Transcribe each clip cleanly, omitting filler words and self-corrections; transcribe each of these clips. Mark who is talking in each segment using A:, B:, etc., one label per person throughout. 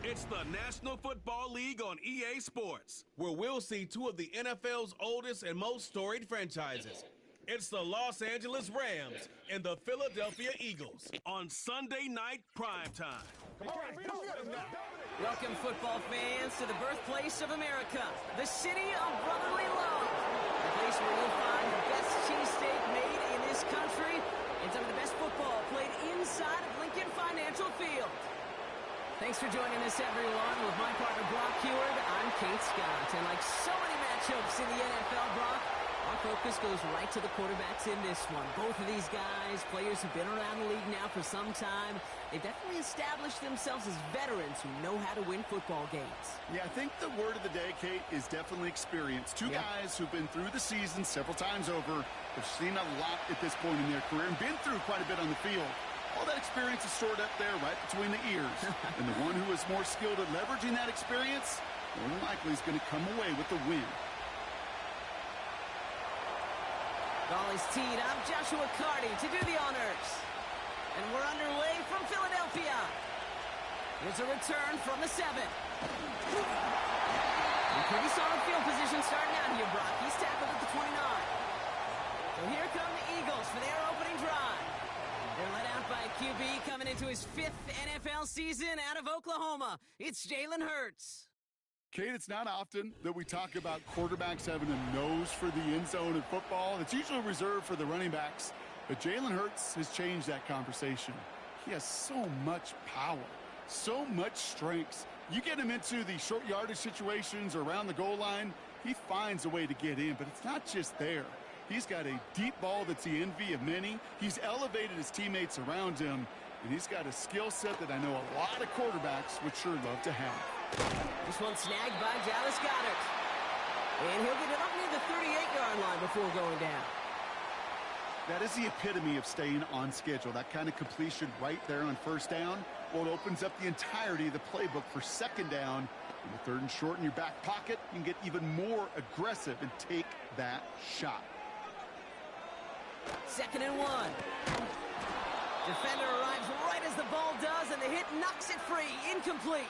A: It's the National Football League on EA Sports, where we'll see two of the NFL's oldest and most storied franchises. It's the Los Angeles Rams and the Philadelphia Eagles on Sunday night primetime.
B: Welcome, football fans, to the birthplace of America, the city of brotherly love, the place where you'll find the best cheesesteak made in this country and some of the best football played inside of Lincoln Financial Field. Thanks for joining us, everyone. With my partner, Brock Heward, I'm Kate Scott. And like so many matchups in the NFL, Brock, our focus goes right to the quarterbacks in this one. Both of these guys, players who've been around the league now for some time, they've definitely established themselves as veterans who know how to win football games.
C: Yeah, I think the word of the day, Kate, is definitely experience. Two guys who've been through the season several times over, have seen a lot at this point in their career, and been through quite a bit on the field. All that experience is stored up there right between the ears. And the one who is more skilled at leveraging that experience, more than likely is going to come away with the win.
B: Ball is teed up. Joshua Carty to do the honors. And we're underway from Philadelphia. Here's a return from the 7. Pretty solid field position starting out here, Brock. He's tackled at the 29. So here come the Eagles for their opening drive. They're led out by a QB coming into his 5th NFL season out of Oklahoma. It's Jalen Hurts.
C: Kate, it's not often that we talk about quarterbacks having a nose for the end zone in football. It's usually reserved for the running backs. But Jalen Hurts has changed that conversation. He has so much power, so much strength. You get him into the short yardage situations or around the goal line, he finds a way to get in. But it's not just there. He's got a deep ball that's the envy of many. He's elevated his teammates around him. And he's got a skill set that I know a lot of quarterbacks would sure love to have.
B: This one snagged by Dallas Goedert. And he'll get it up near the 38-yard line before going down.
C: That is the epitome of staying on schedule. That kind of completion right there on first down. Well, it opens up the entirety of the playbook for second down. In the 3rd and short in your back pocket, you can get even more aggressive and take that shot.
B: 2nd and 1. Defender arrives right as the ball does, and the hit knocks it free. Incomplete.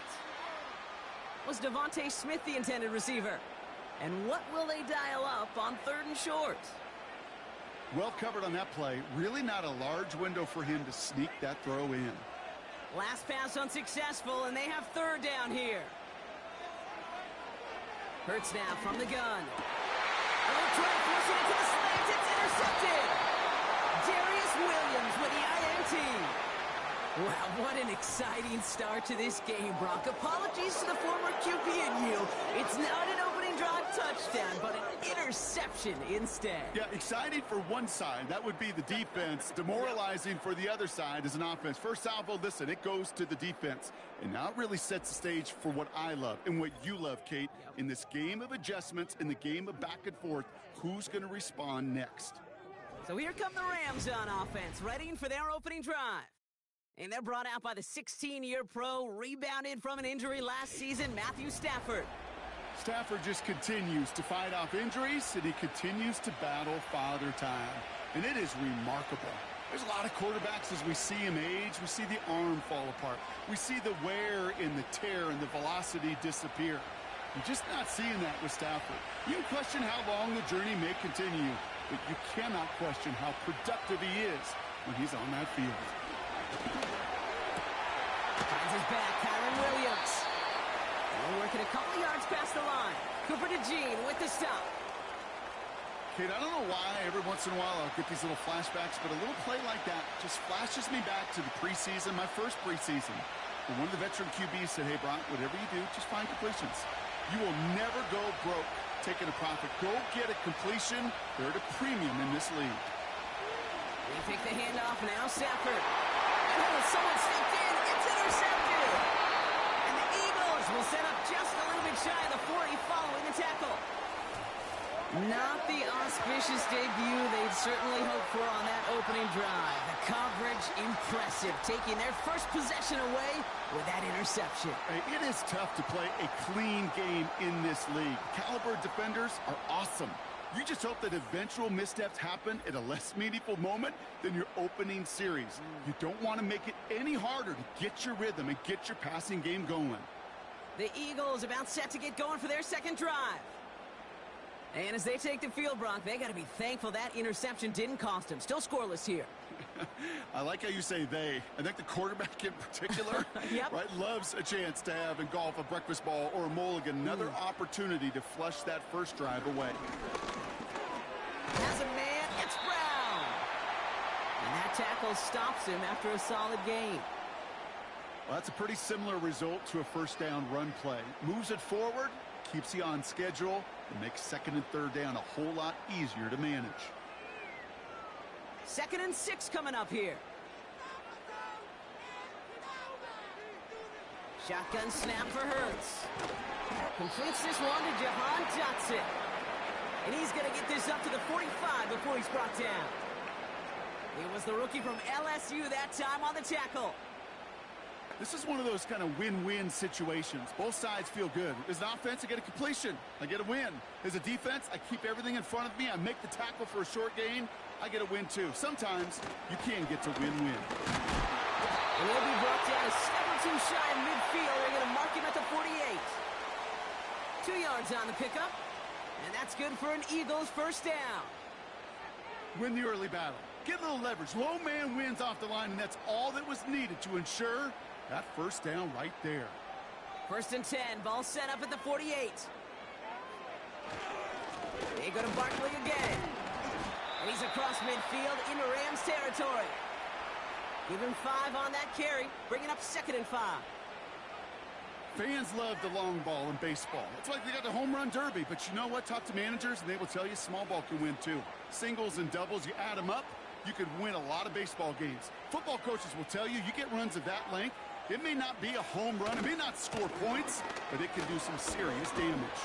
B: Was Devontae Smith the intended receiver? And what will they dial up on 3rd and short?
C: Well covered on that play. Really not a large window for him to sneak that throw in.
B: Last pass unsuccessful, and they have 3rd down here. Hurts now from the gun. And they'll try to force it into the slants. It's intercepted. Darius Williams with the INT. Wow, what an exciting start to this game, Brock. Apologies to the former QB and you. It's not an opening drive touchdown, but an interception instead.
C: Yeah, exciting for one side. That would be the defense. Demoralizing for the other side as an offense. First salvo, listen, it goes to the defense. And now it really sets the stage for what I love and what you love, Kate. In this game of adjustments, in the game of back and forth, who's going to respond next?
B: So here come the Rams on offense, readying for their opening drive. And they're brought out by the 16-year pro, rebounded from an injury last season, Matthew Stafford.
C: Stafford just continues to fight off injuries, and he continues to battle father time. And it is remarkable. There's a lot of quarterbacks as we see him age. We see the arm fall apart. We see the wear and the tear and the velocity disappear. I'm just not seeing that with Stafford. You can question how long the journey may continue, but you cannot question how productive he is when he's on that field.
B: Finds his back, Kyron Williams. We're working a couple yards past the line. Cooper DeJean with the stop.
C: Kate, I don't know why every once in a while I'll get these little flashbacks, but a little play like that just flashes me back to the preseason, my first preseason. And one of the veteran QBs said, hey, Brock, whatever you do, just find completions. You will never go broke taking a profit. Go get a completion. They're at a premium in this league.
B: They take the handoff now, Stafford. Oh, someone stepped in. It's intercepted. And the Eagles will set up just a little bit shy of the 40 following the tackle. Not the auspicious debut they'd certainly hoped for on that opening drive. The coverage, impressive, taking their first possession away with that interception.
C: It is tough to play a clean game in this league. Caliber defenders are awesome. You just hope that eventual missteps happen at a less meaningful moment than your opening series. You don't want to make it any harder to get your rhythm and get your passing game going.
B: The Eagles about set to get going for their second drive. And as they take the field, Brock, they got to be thankful that interception didn't cost them. Still scoreless here.
C: I like how you say they. I think the quarterback in particular
B: Yep.
C: right, loves a chance to have in golf a breakfast ball or a mulligan. Another opportunity to flush that first drive away.
B: Has a man, it's Brown. And that tackle stops him after a solid gain.
C: Well, that's a pretty similar result to a first down run play. Moves it forward, keeps you on schedule, and makes second and third down a whole lot easier to manage.
B: 2nd and 6 coming up here. Shotgun snap for Hurts. Completes this one to Jahan Dotson. And he's going to get this up to the 45 before he's brought down. It was the rookie from LSU that time on the tackle.
C: This is one of those kind of win-win situations. Both sides feel good. As an offense, I get a completion. I get a win. As a defense, I keep everything in front of me. I make the tackle for a short gain. I get a win, too. Sometimes you can get to win-win.
B: And he'll be brought down a step or two shy of midfield. They're going to mark him at the 48. 2 yards on the pickup. And that's good for an Eagles first down.
C: Win the early battle. Get a little leverage. Low man wins off the line, and that's all that was needed to ensure that first down right there.
B: 1st and 10. Ball set up at the 48. They go to Barkley again. And he's across midfield into Rams territory. Give him 5 on that carry. Bringing up 2nd and 5.
C: Fans love the long ball in baseball. It's like they got the home run derby. But you know what? Talk to managers, and they will tell you small ball can win, too. Singles and doubles, you add them up, you could win a lot of baseball games. Football coaches will tell you get runs of that length. It may not be a home run. It may not score points, but it can do some serious damage.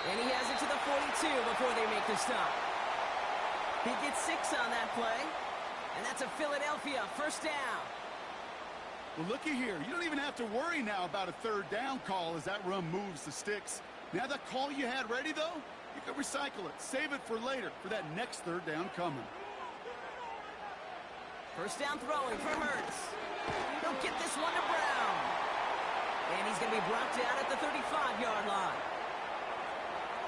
B: And he has it to the 42 before they make the stop. He gets 6 on that play. And that's a Philadelphia first down.
C: Well, looky here. You don't even have to worry now about a third down call as that run moves the sticks. Now that call you had ready, though, you can recycle it. Save it for later for that next third down coming.
B: First down throwing from Hurts. He'll get this one to Brown. And he's going to be brought down at the 35-yard line.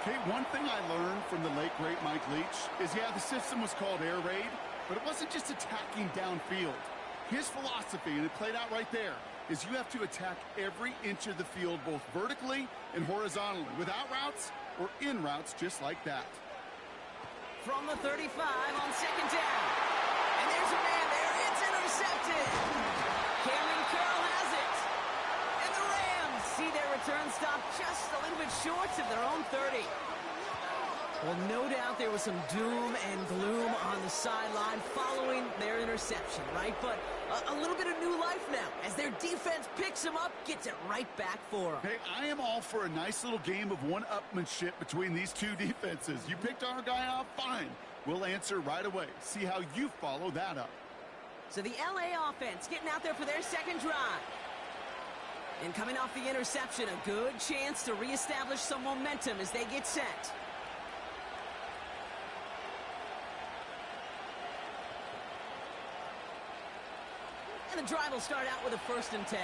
C: Okay, one thing I learned from the late, great Mike Leach is, the system was called air raid, but it wasn't just attacking downfield. His philosophy, and it played out right there, is you have to attack every inch of the field, both vertically and horizontally, without routes or in routes just like that.
B: From the 35 on 2nd down. And there's a man there. It's intercepted. Cameron Curl has it. And the Rams see their return stop just a little bit short of their own 30. Well, no doubt there was some doom and gloom on the sideline following their interception, right? But a little bit of new life now as their defense picks them up, gets it right back for them.
C: Hey, I am all for a nice little game of one-upmanship between these two defenses. You picked our guy off, fine. We'll answer right away. See how you follow that up.
B: So the LA offense getting out there for their second drive. And coming off the interception, a good chance to reestablish some momentum as they get set. And the drive will start out with a 1st and 10.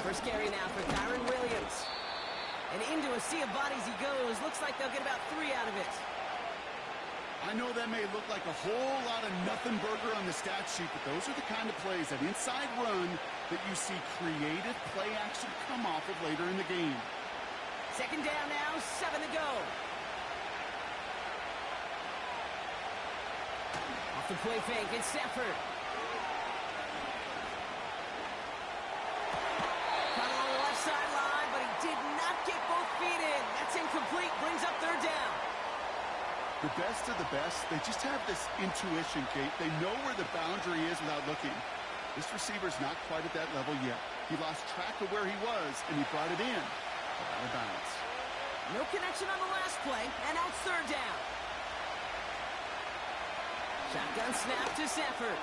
B: First carry now for Kyron Williams. And into a sea of bodies he goes. Looks like they'll get about 3 out of it.
C: I know that may look like a whole lot of nothing burger on the stat sheet, but those are the kind of plays, that inside run, that you see creative play action come off of later in the game.
B: 2nd down now, 7 to go. Off the play fake, it's Stafford. Caught along the left sideline, but he did not get both feet in. That's incomplete, brings up 3rd down.
C: The best of the best, they just have this intuition, Kate. They know where the boundary is without looking. This receiver's not quite at that level yet. He lost track of where he was, and he brought it in. But out of bounds.
B: No connection on the last play, and now it's 3rd down. Shotgun snap to Stafford.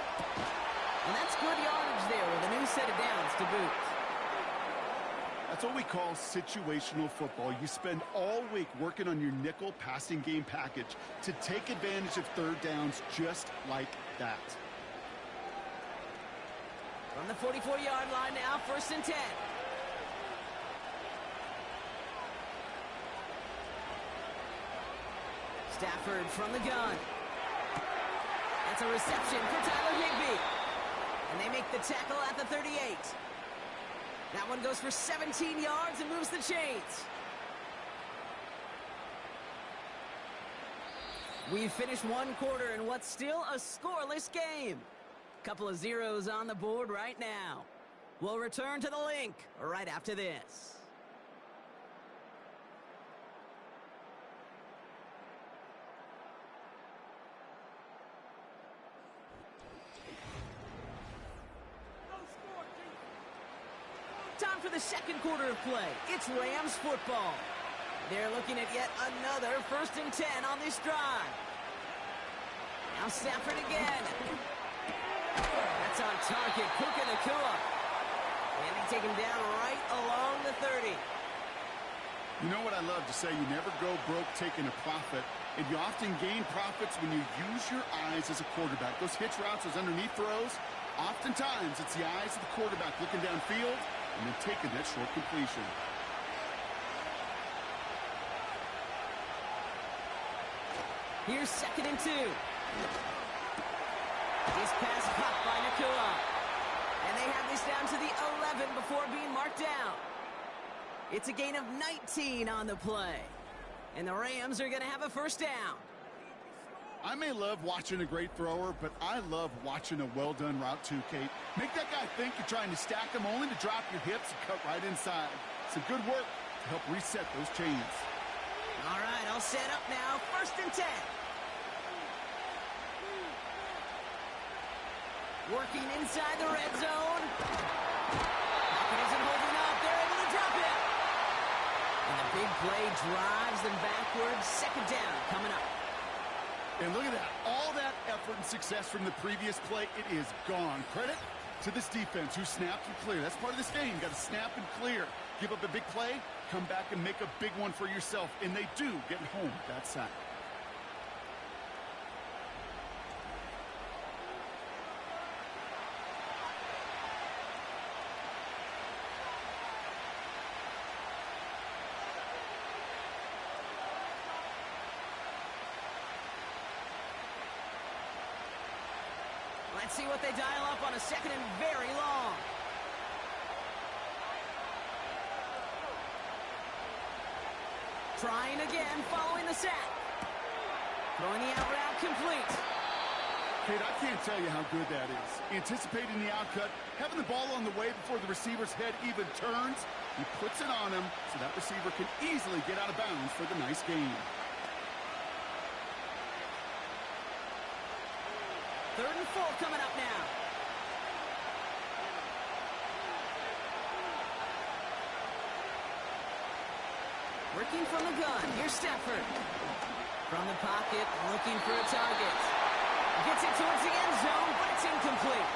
B: And that's good yardage there with a new set of downs to boot.
C: That's what we call situational football. You spend all week working on your nickel passing game package to take advantage of 3rd downs just like that.
B: From the 44-yard line now, 1st and 10. Stafford from the gun. That's a reception for Tyler Higbee. And they make the tackle at the 38. That one goes for 17 yards and moves the chains. We've finished one quarter in what's still a scoreless game. Couple of zeros on the board right now. We'll return to the link right after this. Time for the second quarter of play. It's Rams football. They're looking at yet another 1st and 10 on this drive. Now Stafford again. That's on target. Puka Nacua. And they take him down right along the 30.
C: You know what I love to say? You never go broke taking a profit. And you often gain profits when you use your eyes as a quarterback. Those hitch routes, those underneath throws, oftentimes it's the eyes of the quarterback looking downfield and then taking that short completion.
B: Here's 2nd and 2. This pass caught by Nacua. And they have this down to the 11 before being marked down. It's a gain of 19 on the play. And the Rams are going to have a 1st down.
C: I may love watching a great thrower, but I love watching a well-done route too, Kate. Make that guy think you're trying to stack him only to drop your hips and cut right inside. Some good work to help reset those chains.
B: All right, all set up now. 1st and 10. Working inside the red zone. Pocket isn't holding up. They're able to drop it. And the big play drives them backwards. 2nd down coming up.
C: And look at that. All that effort and success from the previous play, it is gone. Credit to this defense who snapped and cleared. That's part of this game. You got to snap and clear. Give up a big play, come back and make a big one for yourself. And they do get home with that sack.
B: Let's see what they dial up on a 2nd and very long. Trying again, following the sack. Throwing the out route complete.
C: Kate, I can't tell you how good that is. Anticipating the outcut, having the ball on the way before the receiver's head even turns. He puts it on him so that receiver can easily get out of bounds for the nice gain.
B: 3rd and 4 coming up now. Working from the gun. Here's Stafford. From the pocket, looking for a target. Gets it towards the end zone, but it's incomplete.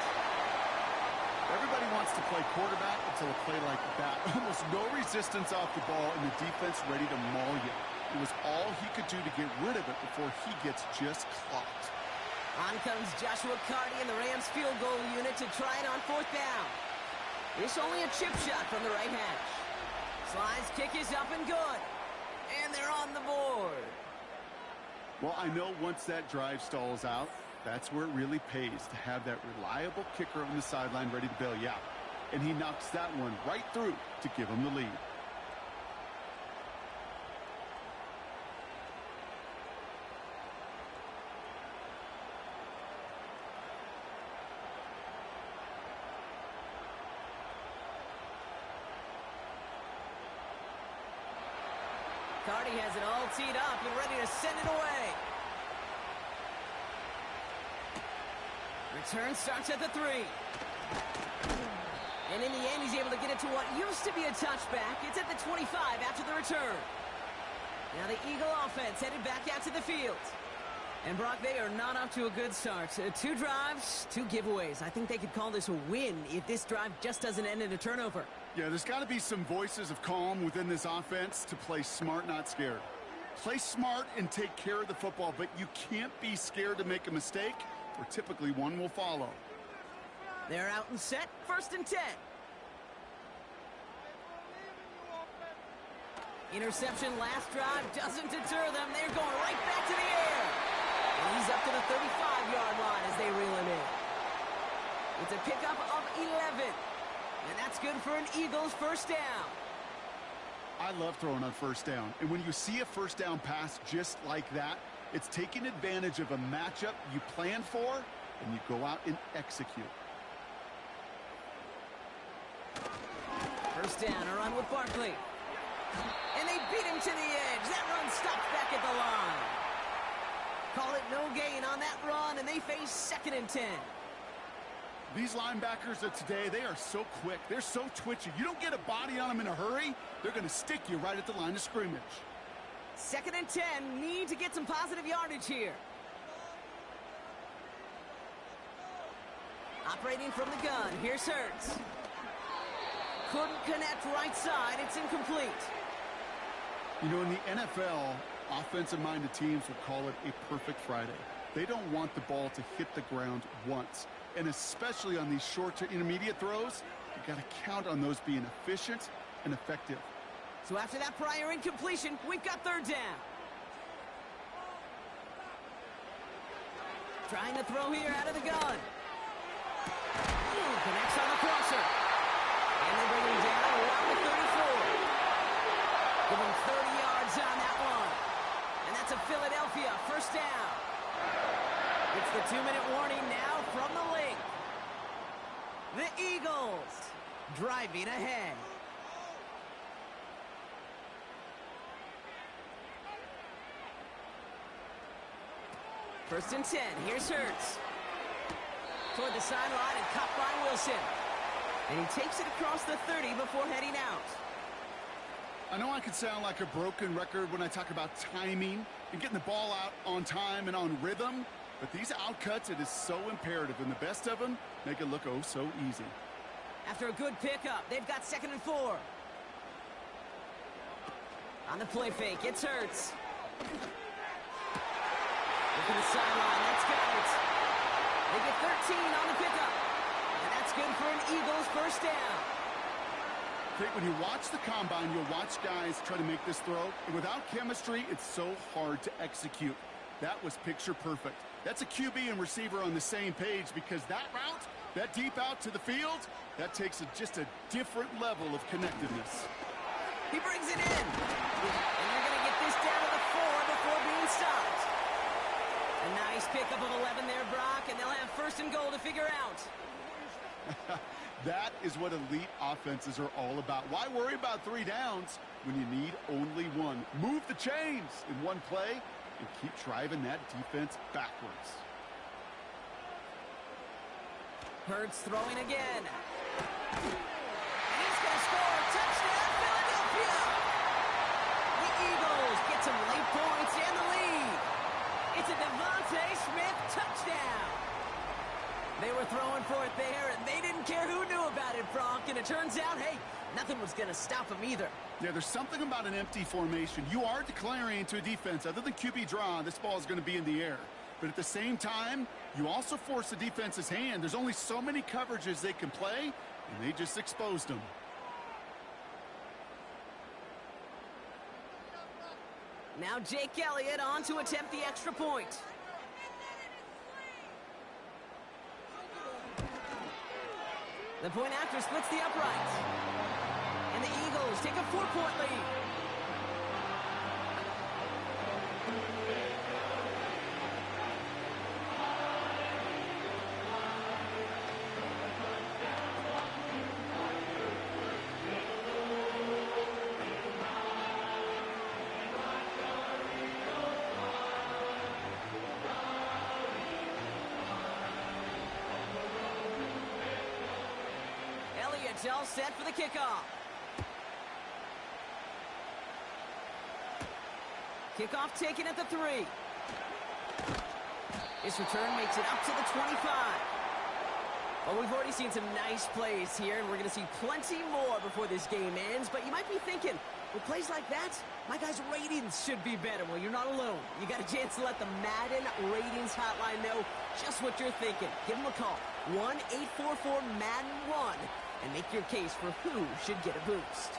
C: Everybody wants to play quarterback until a play like that. Almost no resistance off the ball and the defense ready to maul you. It was all he could do to get rid of it before he gets just clocked.
B: On comes Joshua Carty and the Rams field goal unit to try it on 4th down. It's only a chip shot from the right hash. Slide's kick is up and good. And they're on the board.
C: Well, I know once that drive stalls out, that's where it really pays to have that reliable kicker on the sideline ready to bail you out. And he knocks that one right through to give him the lead.
B: Carty has it all teed up and ready to send it away. Return starts at the 3. And in the end, he's able to get it to what used to be a touchback. It's at the 25 after the return. Now the Eagle offense headed back out to the field. And Brock, they are not off to a good start. 2 drives, 2 giveaways. I think they could call this a win if this drive just doesn't end in a turnover.
C: Yeah, there's got to be some voices of calm within this offense to play smart, not scared. Play smart and take care of the football, but you can't be scared to make a mistake, or typically one will follow.
B: They're out and set, 1st and 10. Interception last drive doesn't deter them. They're going right back to the air. And he's up to the 35-yard line as they reel him in. It's a pickup of 11. And that's good for an Eagles 1st down.
C: I love throwing on 1st down. And when you see a 1st down pass just like that, it's taking advantage of a matchup you plan for, and you go out and execute.
B: 1st down, a run with Barkley. And they beat him to the edge. That run stops back at the line. Call it no gain on that run, and they face 2nd and 10.
C: These linebackers of today, they are so quick. They're so twitchy. You don't get a body on them in a hurry, they're going to stick you right at the line of scrimmage.
B: 2nd and 10, need to get some positive yardage here. Operating from the gun, here's Hurts. Couldn't connect right side, it's incomplete.
C: You know, in the NFL, offensive-minded teams would call it a perfect Friday. They don't want the ball to hit the ground once. And especially on these short to intermediate throws, you got to count on those being efficient and effective.
B: So after that prior incompletion, we've got 3rd down. Trying to throw here out of the gun. Connects on the crosser. And they bring him down around the 34. Give him 30 yards on that one. And that's a Philadelphia 1st down. It's the 2-minute warning now from the link. The Eagles driving ahead. First and 10, here's Hurts. Toward the sideline and caught by Wilson. And he takes it across the 30 before heading out.
C: I know I could sound like a broken record when I talk about timing and getting the ball out on time and on rhythm, but these outcuts, it is so imperative, and the best of them make it look oh so easy.
B: After a good pickup, they've got 2nd and 4. On the play fake, it's Hurts. Look at the sideline, that's got it. They get 13 on the pickup. And that's good for an Eagles 1st down.
C: Okay, when you watch the combine, you'll watch guys try to make this throw. And without chemistry, it's so hard to execute. That was picture perfect. That's a QB and receiver on the same page, because that route, that deep out to the field, that takes just a different level of connectedness.
B: He brings it in. And they're going to get this down to the 4 before being stopped. A nice pickup of 11 there, Brock, and they'll have 1st and goal to figure out.
C: That is what elite offenses are all about. Why worry about 3 downs when you need only 1? Move the chains in one play and keep driving that defense backwards.
B: Hurts throwing again. And he's going to score. Touchdown, Philadelphia! The Eagles get some late points and the lead. It's a Devontae Smith touchdown. They were throwing for it there, and they didn't care who knew about it, Bronk. And it turns out, hey, nothing was going to stop him either.
C: Yeah, there's something about an empty formation. You are declaring to a defense, other than QB draw, this ball is going to be in the air. But at the same time, you also force the defense's hand. There's only so many coverages they can play, and they just exposed them.
B: Now Jake Elliott on to attempt the extra point. The point after splits the uprights. And the Eagles take a 4-point lead. Elliott's all set for the kickoff. Kickoff taken at the 3. This return makes it up to the 25. Well, we've already seen some nice plays here, and we're going to see plenty more before this game ends. But you might be thinking, With plays like that, my guys' ratings should be better. Well, you're not alone. You got a chance to let the Madden ratings hotline know just what you're thinking. Give them a call, 1-844-MADDEN-1, and make your case for who should get a boost.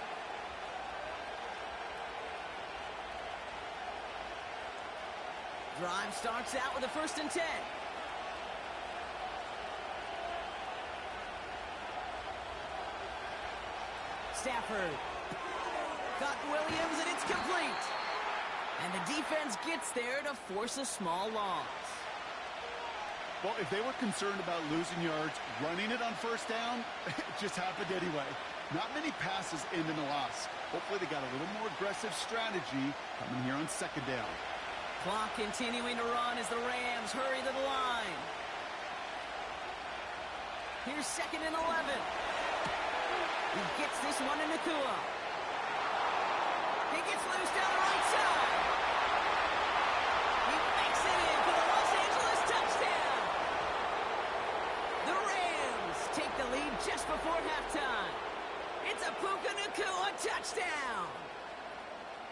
B: Drive starts out with a 1st and 10. Stafford. Got Williams, and it's complete. And the defense gets there to force a small loss.
C: Well, if they were concerned about losing yards, running it on 1st down, it just happened anyway. Not many passes end in a loss. Hopefully they got a little more aggressive strategy coming here on 2nd down.
B: Clock continuing to run as the Rams hurry to the line. Here's 2nd and 11. He gets this one in Nakua. He gets loose down the right side. He makes it in for the Los Angeles touchdown. The Rams take the lead just before halftime. It's a Puka Nakua touchdown.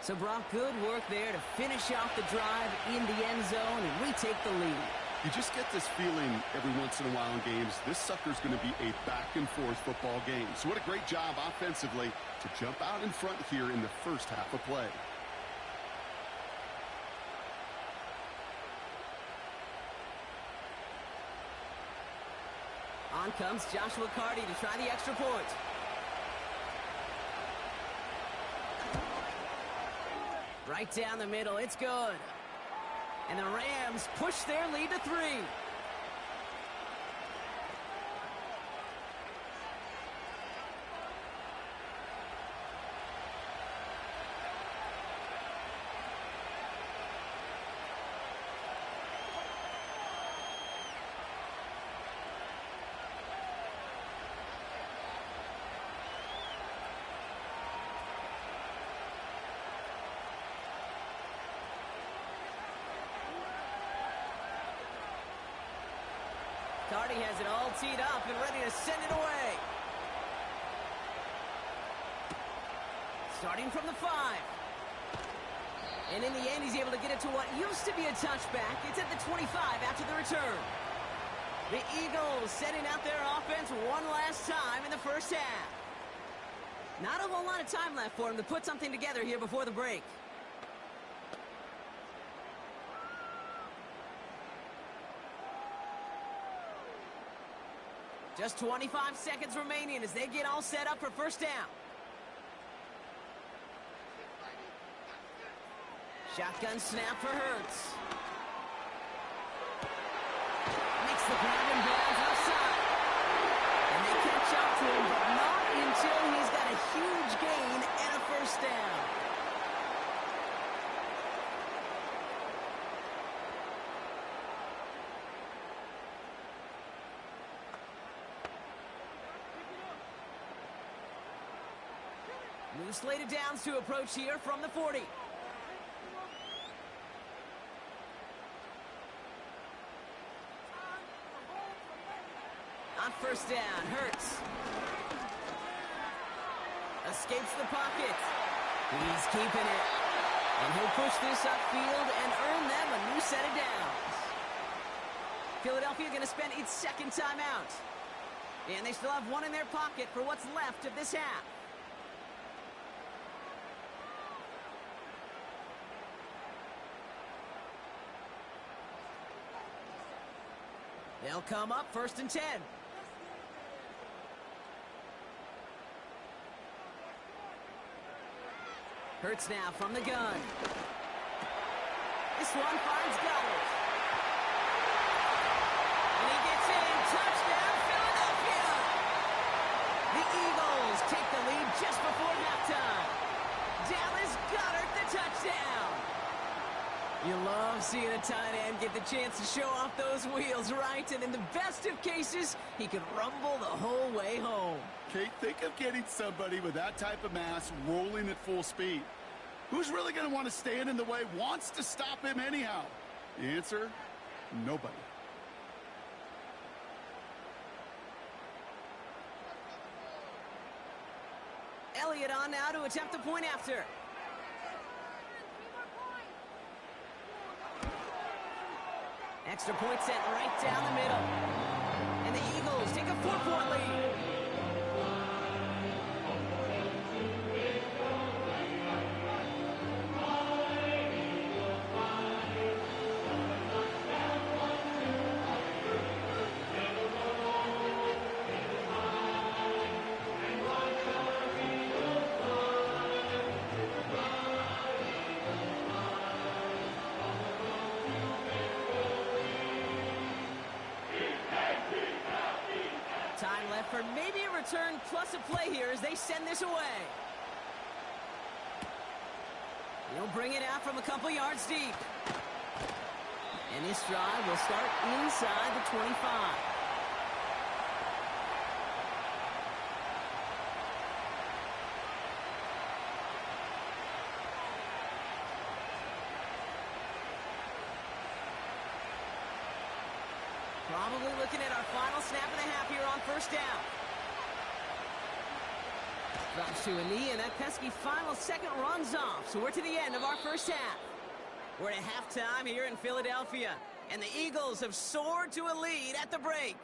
B: So, Brock, good work there to finish off the drive in the end zone, and we take the lead.
C: You just get this feeling every once in a while in games, this sucker's going to be a back-and-forth football game. So what a great job offensively to jump out in front here in the first half of play.
B: On comes Joshua Carty to try the extra point. Right down the middle, it's good. And the Rams push their lead to 3. Carty has it all teed up and ready to send it away. Starting from the 5. And in the end, he's able to get it to what used to be a touchback. It's at the 25 after the return. The Eagles setting out their offense one last time in the first half. Not a whole lot of time left for him to put something together here before the break. Just 25 seconds remaining as they get all set up for first down. Shotgun snap for Hurts. Makes the grab and bounds outside. And they catch up to him, but not until he's got a huge gain and a first down. New slated downs to approach here from the 40. On first down, Hurts. Escapes the pocket. He's keeping it. And he'll push this upfield and earn them a new set of downs. Philadelphia going to spend its 2nd timeout. And they still have one in their pocket for what's left of this half. They'll come up 1st and 10. Hurts now from the gun. This one finds Goddard. And he gets in. Touchdown, Philadelphia! The Eagles take the lead just before halftime. Dallas Goddard, the touchdown. You love seeing a tight end get the chance to show off those wheels, right? And in the best of cases, he could rumble the whole way home.
C: Kate, think of getting somebody with that type of mass rolling at full speed. Who's really going to want to stand in the way, wants to stop him anyhow? The answer, nobody.
B: Elliott it on now to attempt the point after. Extra point set right down the middle. And the Eagles take a 4-point lead. Time left for maybe a return plus a play here as they send this away. He'll bring it out from a couple yards deep. And this drive will start inside the 25. Probably looking at our final snap and a half here on first down. Drops to a knee, and that pesky final second runs off. So we're to the end of our first half. We're at halftime here in Philadelphia, and the Eagles have soared to a lead at the break.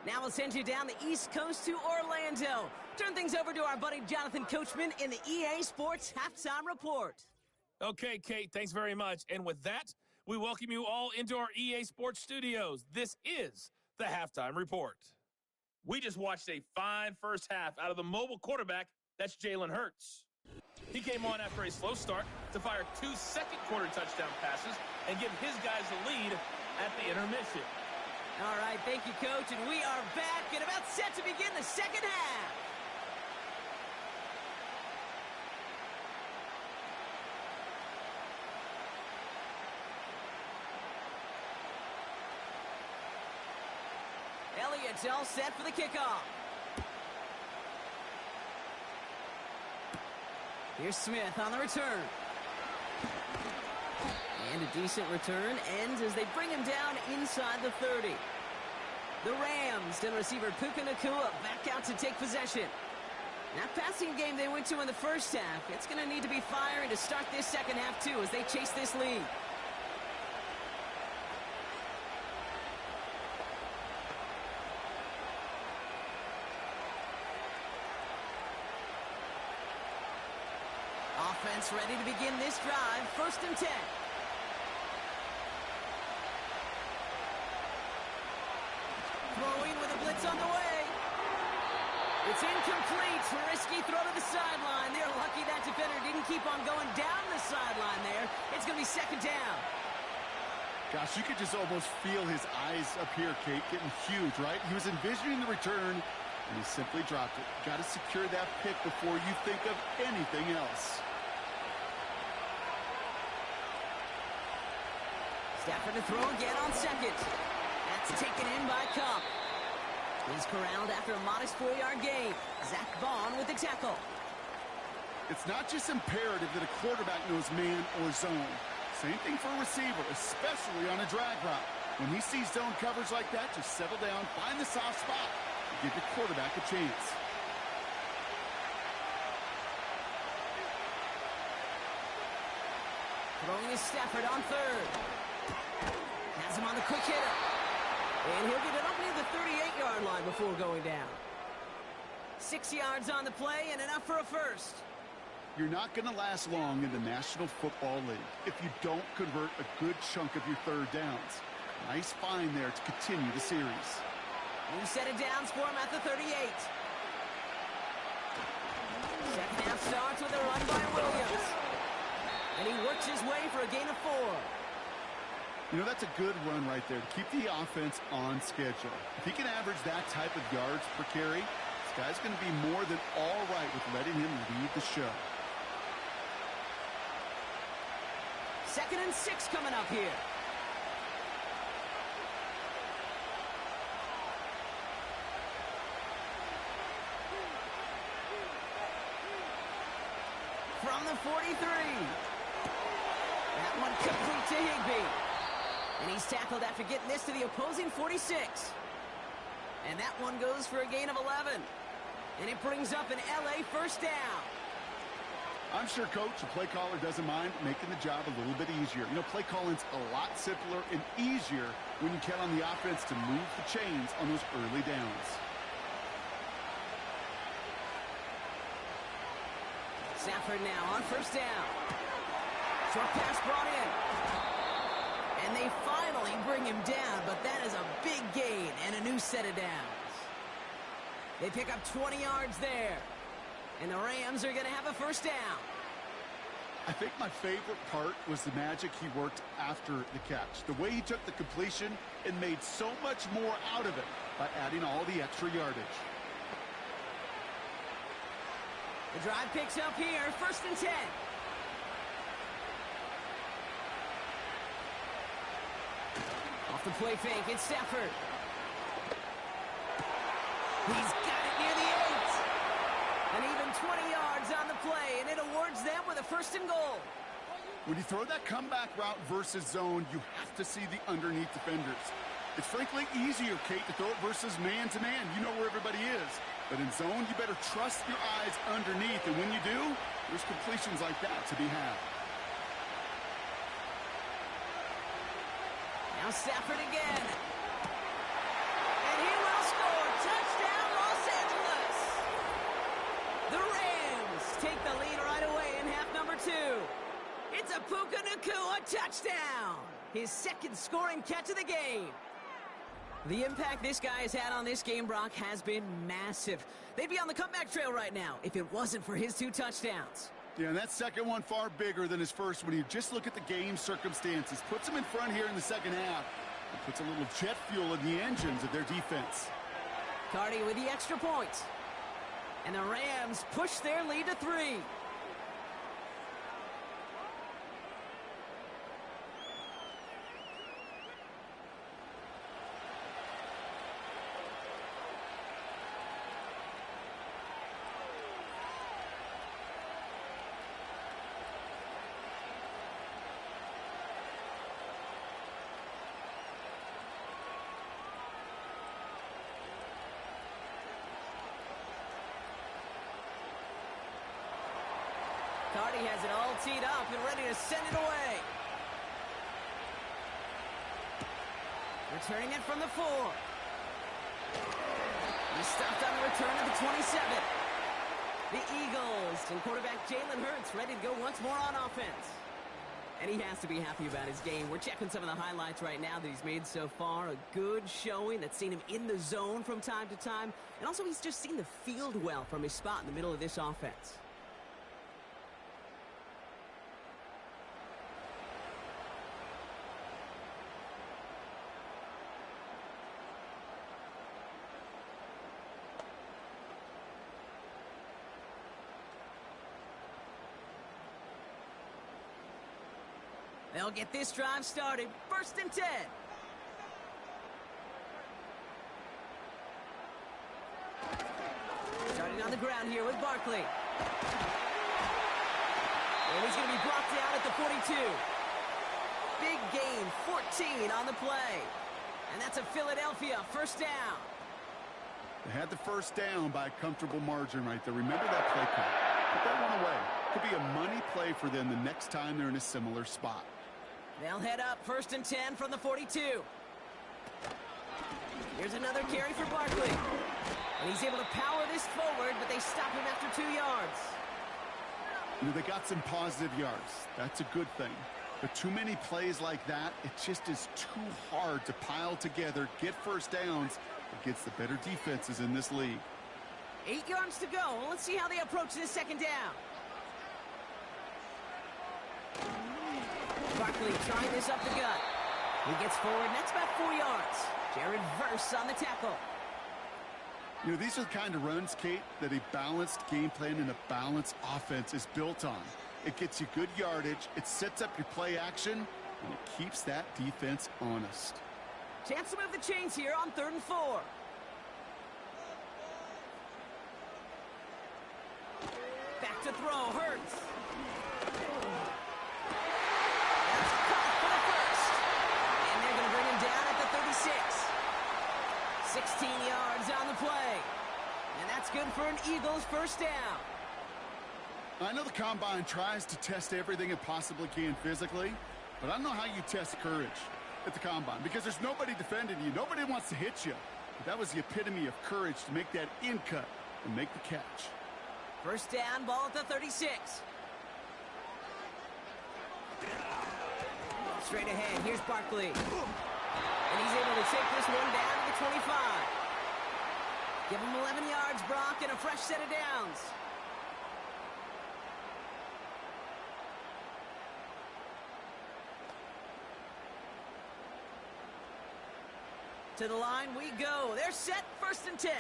B: Now we'll send you down the East Coast to Orlando. Turn things over to our buddy Jonathan Coachman in the EA Sports Halftime Report.
D: Okay, Kate, thanks very much. And with that, we welcome you all into our EA Sports studios. This is the Halftime Report. We just watched a fine first half out of the mobile quarterback, that's Jalen Hurts. He came on after a slow start to fire 2 second-quarter touchdown passes and give his guys the lead at the intermission.
B: All right, thank you, Coach, and we are back and about set to begin the second half. Elliott's all set for the kickoff. Here's Smith on the return. And a decent return ends as they bring him down inside the 30. The Rams and receiver Puka Nacua back out to take possession. That passing game they went to in the first half, it's going to need to be firing to start this second half too as they chase this lead. Offense ready to begin this drive. 1st and 10. Throwing with a blitz on the way. It's incomplete. Risky throw to the sideline. They're lucky that defender didn't keep on going down the sideline there. It's going to be 2nd down.
C: Gosh, you could just almost feel his eyes up here, Kate, getting huge, right? He was envisioning the return, and he simply dropped it. Got to secure that pick before you think of anything else.
B: Stafford to throw again on 2nd. That's taken in by Cup. He's corralled after a modest 4-yard gain. Zach Bond with the tackle.
C: It's not just imperative that a quarterback knows man or zone. Same thing for a receiver, especially on a drag route. When he sees zone coverage like that, just settle down, find the soft spot, and give your quarterback a chance.
B: Throwing is Stafford on 3rd. Has him on the quick hitter. And he'll get it up near the 38-yard line before going down. 6 yards on the play and enough for a first.
C: You're not going to last long in the National Football League if you don't convert a good chunk of your 3rd downs. Nice find there to continue the series.
B: New set of downs for him at the 38. Second half starts with a run by Williams. And he works his way for a gain of 4.
C: You know, that's a good run right there to keep the offense on schedule. If he can average that type of yards per carry, this guy's going to be more than all right with letting him lead the show.
B: 2nd and 6 coming up here. From the 43. That one complete to Higbee. And he's tackled after getting this to the opposing 46. And that one goes for a gain of 11. And it brings up an LA 1st down.
C: I'm sure Coach, the play caller, doesn't mind making the job a little bit easier. You know, play calling's a lot simpler and easier when you count on the offense to move the chains on those early downs.
B: Stafford now on first down. Short pass brought in. And they finally bring him down, but that is a big gain and a new set of downs. They pick up 20 yards there. And the Rams are going to have a first down.
C: I think my favorite part was the magic he worked after the catch. The way he took the completion and made so much more out of it by adding all the extra yardage.
B: The drive picks up here, 1st and 10. Off the play fake, it's Stafford. He's got it near the 8. And even 20 yards on the play, and it awards them with a 1st and goal.
C: When you throw that comeback route versus zone, you have to see the underneath defenders. It's frankly easier, Kate, to throw it versus man-to-man. You know where everybody is. But in zone, you better trust your eyes underneath. And when you do, there's completions like that to be had.
B: Now Stafford again. And he will score. Touchdown, Los Angeles. The Rams take the lead right away in half number 2. It's a Puka Nacua touchdown. His 2nd scoring catch of the game. The impact this guy has had on this game, Brock, has been massive. They'd be on the comeback trail right now if it wasn't for his 2 touchdowns.
C: Yeah, and that second one far bigger than his first when you just look at the game circumstances. Puts them in front here in the second half. It puts a little jet fuel in the engines of their defense.
B: Cardi with the extra point. And the Rams push their lead to 3. Cardi has it all teed up and ready to send it away. Returning it from the 4. He's stopped on the return of the 27. The Eagles and quarterback Jalen Hurts ready to go once more on offense. And he has to be happy about his game. We're checking some of the highlights right now that he's made so far. A good showing that's seen him in the zone from time to time. And also he's just seen the field well from his spot in the middle of this offense. They'll get this drive started. 1st and 10. Starting on the ground here with Barkley. And he's going to be brought down at the 42. Big gain, 14 on the play. And that's a Philadelphia 1st down.
C: They had the 1st down by a comfortable margin right there. Remember that play call. Put that one away. Could be a money play for them the next time they're in a similar spot.
B: They'll head up 1st and 10 from the 42. Here's another carry for Barkley. And he's able to power this forward, but they stop him after 2 yards.
C: You know, they got some positive yards. That's a good thing. But too many plays like that, it just is too hard to pile together, get 1st downs against the better defenses in this league.
B: 8 yards to go. Let's see how they approach this 2nd down. Barkley trying this up the gut. He gets forward, and that's about 4 yards. Jared Verse on the tackle.
C: You know, these are the kind of runs, Kate, that a balanced game plan and a balanced offense is built on. It gets you good yardage, it sets up your play action, and it keeps that defense honest.
B: Chance to move the chains here on 3rd and 4. Back to throw, Hurts. That's caught for the 1st. And they're going to bring him down at the 36. 16 yards on the play. And that's good for an Eagles 1st down.
C: I know the Combine tries to test everything it possibly can physically, but I don't know how you test courage at the Combine because there's nobody defending you. Nobody wants to hit you. But that was the epitome of courage to make that in cut and make the catch.
B: First down, ball at the 36. Straight ahead, here's Barkley. And he's able to take this one down to the 25. Give him 11 yards, Brock, and a fresh set of downs. To the line we go. They're set, 1st and 10.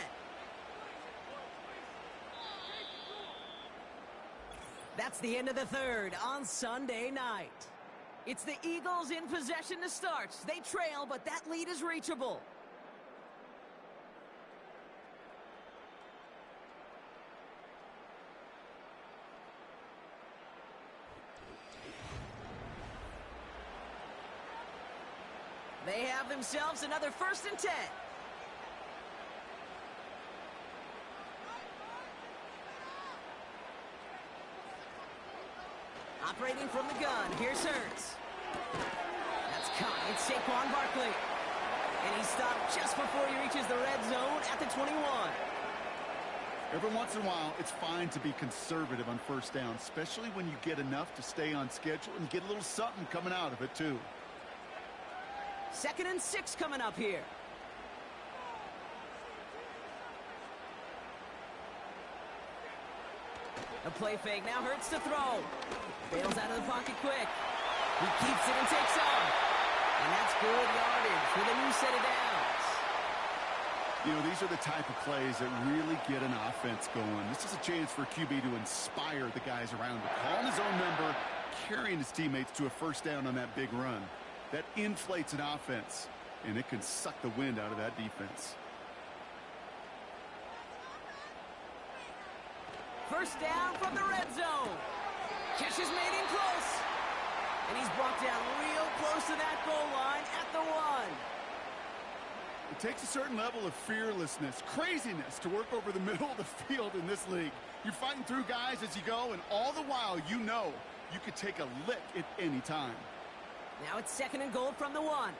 B: That's the end of the third on Sunday night. It's the Eagles in possession to start. They trail, but that lead is reachable. They have themselves another 1st and 10. Operating from the gun, here's Hurts. That's caught. It's Saquon Barkley. And he's stopped just before he reaches the red zone at the 21.
C: Every once in a while, it's fine to be conservative on 1st down, especially when you get enough to stay on schedule and get a little something coming out of it, too.
B: 2nd and 6 coming up here. A play fake, now Hurts to throw. Bails out of the pocket quick. He keeps it and takes off. And that's good yardage with a new set of downs.
C: You know, these are the type of plays that really get an offense going. This is a chance for QB to inspire the guys around him. Calling his own number, carrying his teammates to a 1st down on that big run. That inflates an offense, and it can suck the wind out of that defense.
B: 1st down from the red zone. Catch is made in close. And he's brought down real close to that goal line at the 1.
C: It takes a certain level of fearlessness, craziness to work over the middle of the field in this league. You're fighting through guys as you go, and all the while you know you could take a lick at any time.
B: Now it's 2nd and goal from the 1.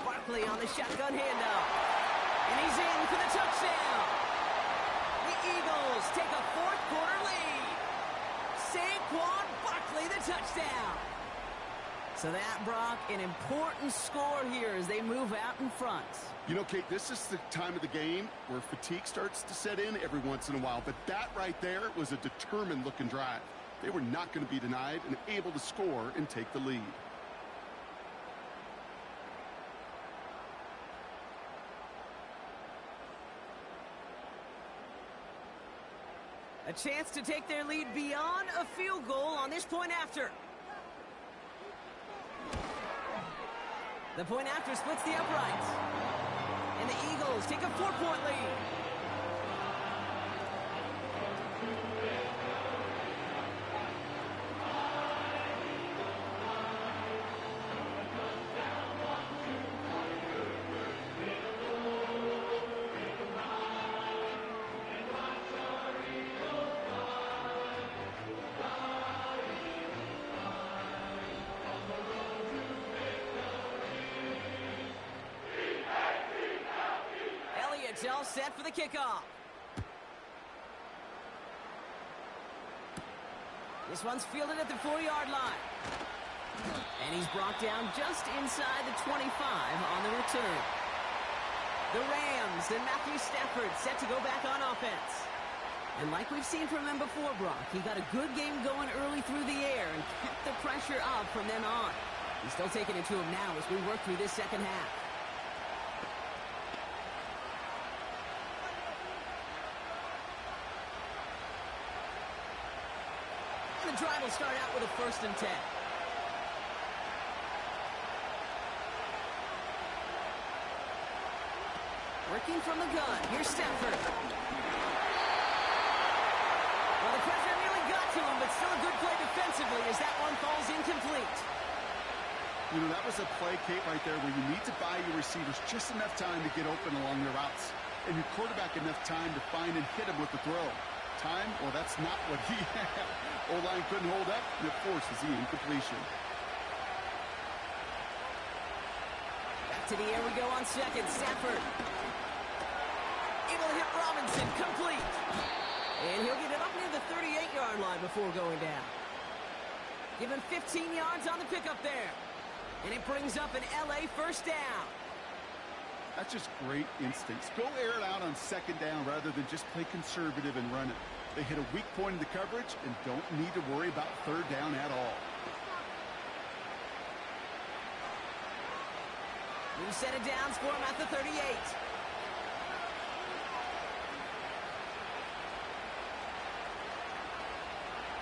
B: Barkley on the shotgun handoff. And he's in for the touchdown. The Eagles take a 4th quarter lead. Saquon Barkley, the touchdown. So that, Brock, an important score here as they move out in front.
C: You know, Kate, this is the time of the game where fatigue starts to set in every once in a while. But that right there was a determined-looking drive. They were not going to be denied and able to score and take the lead.
B: A chance to take their lead beyond a field goal on this point after. The point after splits the uprights. And the Eagles take a 4-point lead. It's all set for the kickoff. This one's fielded at the 4-yard line. And he's brought down just inside the 25 on the return. The Rams and Matthew Stafford set to go back on offense. And like we've seen from him before, Brock, he got a good game going early through the air and kept the pressure up from then on. He's still taking it to him now as we work through this second half. The drive will start out with a 1st and 10. Working from the gun. Here's Stafford. Well, the pressure nearly got to him, but still a good play defensively as that one falls incomplete.
C: You know, that was a play, Kate, right there where you need to buy your receivers just enough time to get open along their routes. And your quarterback enough time to find and hit him with the throw. Time, well, that's not what he had. O-line couldn't hold up, and it forces the incompletion.
B: Back to the air we go on second. Stafford. Able to hit Robinson. Complete. And he'll get it up near the 38-yard line before going down. Given 15 yards on the pickup there. And it brings up an LA first down.
C: That's just great instincts. Go air it out on second down rather than just play conservative and run it. They hit a weak point in the coverage and don't need to worry about third down at all.
B: New set of downs for him at the 38.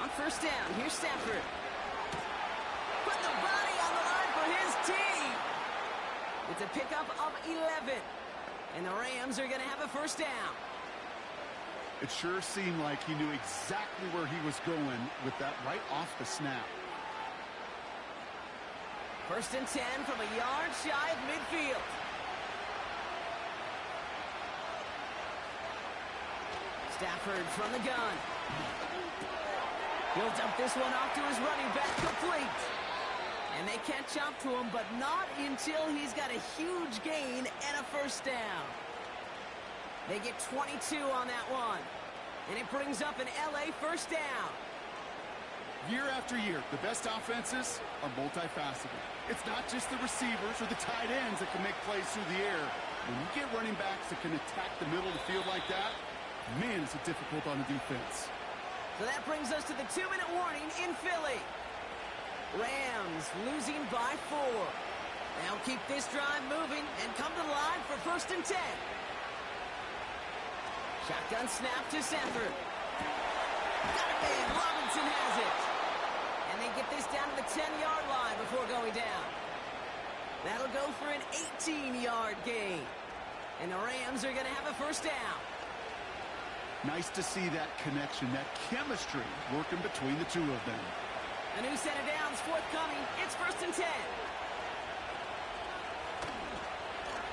B: On first down, here's Stafford. Put the body on the line for his team. It's a pickup of 11. And the Rams are going to have a first down.
C: It sure seemed like he knew exactly where he was going with that right off the snap.
B: First and 10 from a yard shy of midfield. Stafford from the gun. He'll dump this one off to his running back, complete. And they catch up to him, but not until he's got a huge gain and a first down. They get 22 on that one. And it brings up an LA first down.
C: Year after year, the best offenses are multifaceted. It's not just the receivers or the tight ends that can make plays through the air. When you get running backs that can attack the middle of the field like that, man, is it difficult on the defense.
B: So that brings us to the 2-minute warning in Philly. Rams losing by 4. They'll keep this drive moving and come to the line for first and 10. Shotgun snap to Stafford. Got it, man. Robinson has it. And they get this down to the 10-yard line before going down. That'll go for an 18-yard gain. And the Rams are going to have a first down.
C: Nice to see that connection, that chemistry working between the two of them.
B: A new set of downs forthcoming. It's first and 10.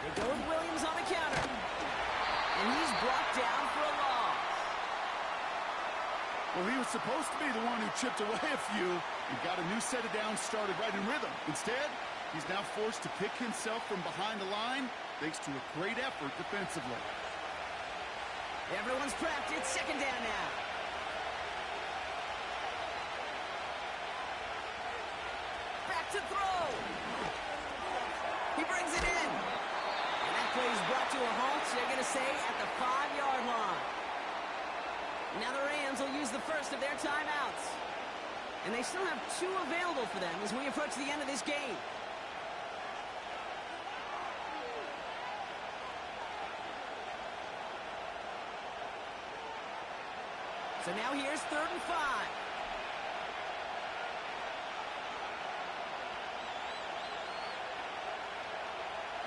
B: They go with Williams on the counter. And he's brought down for a loss.
C: Well, he was supposed to be the one who chipped away a few and got a new set of downs started right in rhythm. Instead, he's now forced to pick himself from behind the line thanks to a great effort defensively.
B: Everyone's prepped. It's second down now. Back to throw. He brings it in. And that play is brought to a halt, they're going to say, at the 5-yard line. Now the Rams will use the first of their timeouts. And they still have 2 available for them as we approach the end of this game. So now here's 3rd and 5.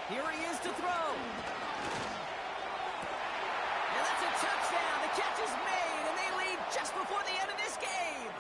B: Here he is to throw. And that's a touchdown. The catch is made, and they lead just before the end of this game.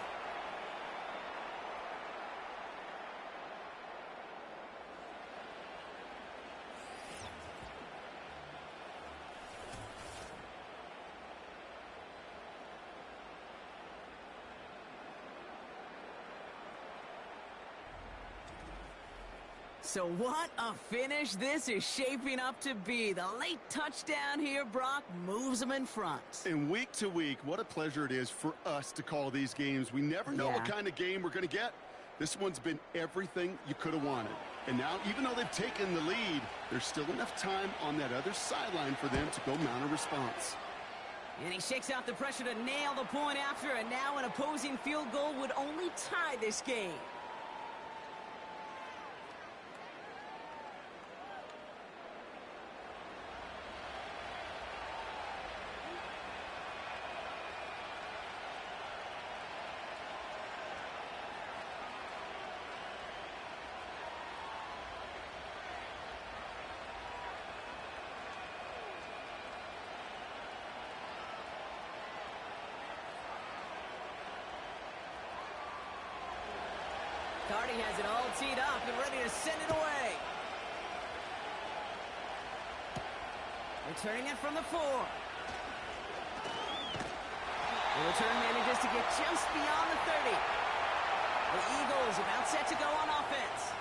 B: So what a finish this is shaping up to be. The late touchdown here, Brock, moves them in front.
C: And week to week, what a pleasure it is for us to call these games. We never know what kind of game we're going to get. This one's been everything you could have wanted. And now, even though they've taken the lead, there's still enough time on that other sideline for them to go mount a response.
B: And he shakes out the pressure to nail the point after, and now an opposing field goal would only tie this game. already has it all teed up and ready to send it away. Returning it from the 4. The return manages to get just beyond the 30. The Eagles about set to go on offense.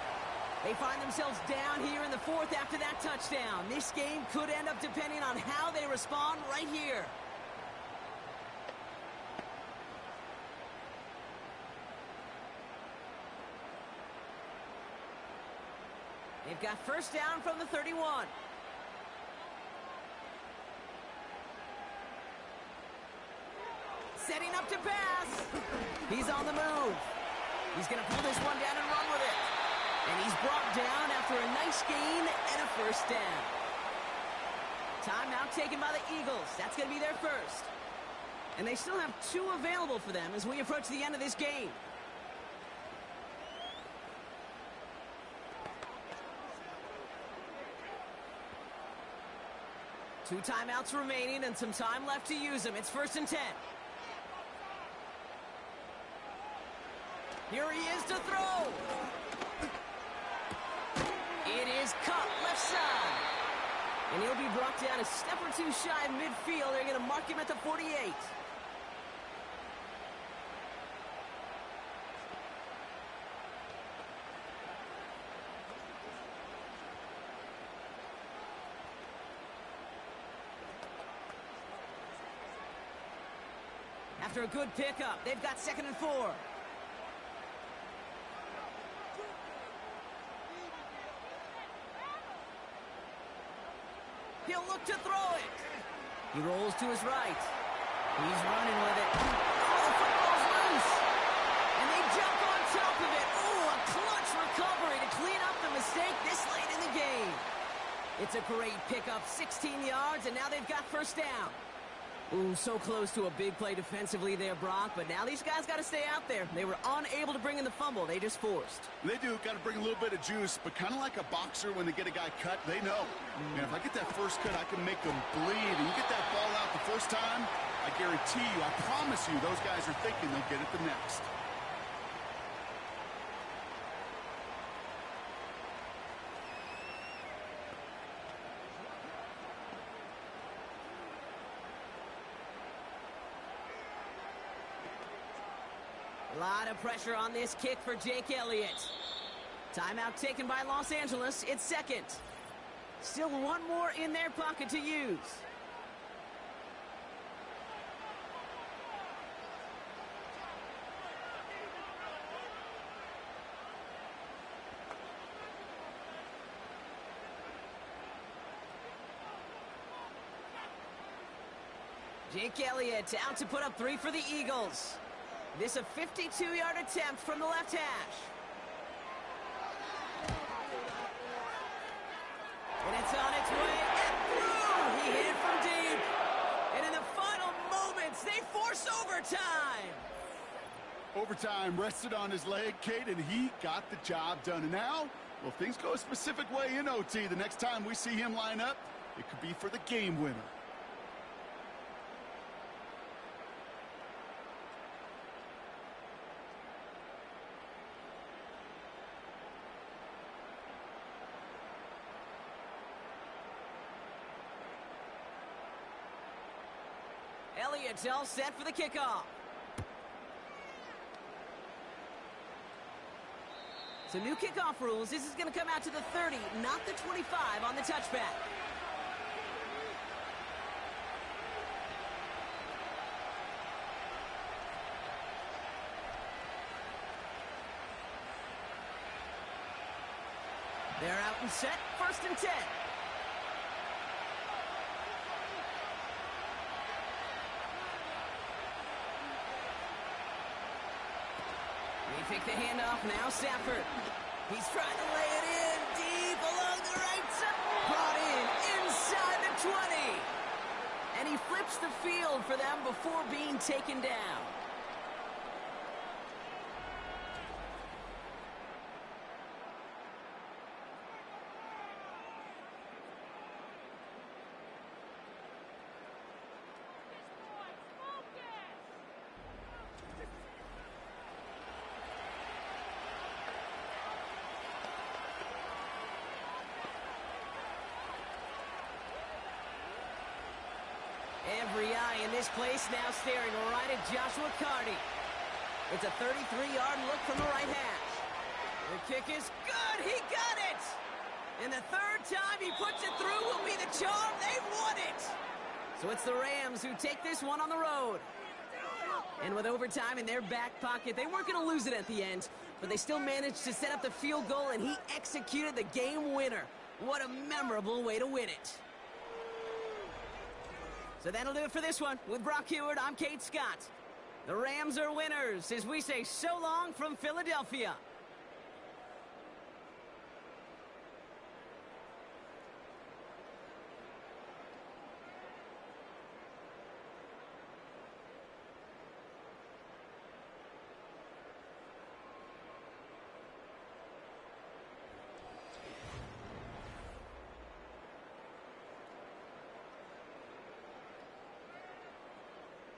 B: They find themselves down here in the 4th after that touchdown. This game could end up depending on how they respond right here. They've got first down from the 31. Setting up to pass. He's on the move. He's going to pull this one down and run with it. And he's brought down after a nice gain and a first down. Timeout taken by the Eagles. That's going to be their first. And they still have 2 available for them as we approach the end of this game. Two timeouts remaining and some time left to use them. It's 1st and 10. Here he is to throw. It is cut left side. And he'll be brought down a step or 2 shy of midfield. They're going to mark him at the 48. After a good pickup, they've got 2nd and 4. He'll look to throw it. He rolls to his right. He's running with it. Oh, the football's loose. And they jump on top of it. Oh, a clutch recovery to clean up the mistake this late in the game. It's a great pickup, 16 yards, and now they've got first down. Ooh, so close to a big play defensively there, Brock, but now these guys got to stay out there. They were unable to bring in the fumble. They just forced.
C: They do. Got to bring a little bit of juice, but kind of like a boxer when they get a guy cut, they know. Man, if I get that first cut, I can make them bleed. And you get that ball out the first time, I guarantee you, I promise you, those guys are thinking they'll get it the next.
B: A lot of pressure on this kick for Jake Elliott. Timeout taken by Los Angeles. It's 2nd. Still 1 more in their pocket to use. Jake Elliott out to put up 3 for the Eagles. This a 52-yard attempt from the left hash. And it's on its way and through. He hit it from deep. And in the final moments, they force overtime.
C: Overtime rested on his leg, Kate, and he got the job done. And now, well, if things go a specific way in OT, the next time we see him line up, it could be for the game winner.
B: Elliott's all set for the kickoff. So new kickoff rules. This is going to come out to the 30, not the 25 on the touchback. They're out and set. 1st and 10. They take the handoff now. Stafford. He's trying to lay it in deep along the right side. Brought in inside the 20. And he flips the field for them before being taken down. this place now staring right at Joshua Carty. It's a 33-yard look from the right hash. The kick is good. He got it. And the third time he puts it through will be the charm. They've won it. So it's the Rams who take this one on the road. And with overtime in their back pocket, they weren't going to lose it at the end, but they still managed to set up the field goal, and he executed the game winner. What a memorable way to win it. So that'll do it for this one. With Brock Heward, I'm Kate Scott. The Rams are winners as we say so long from Philadelphia.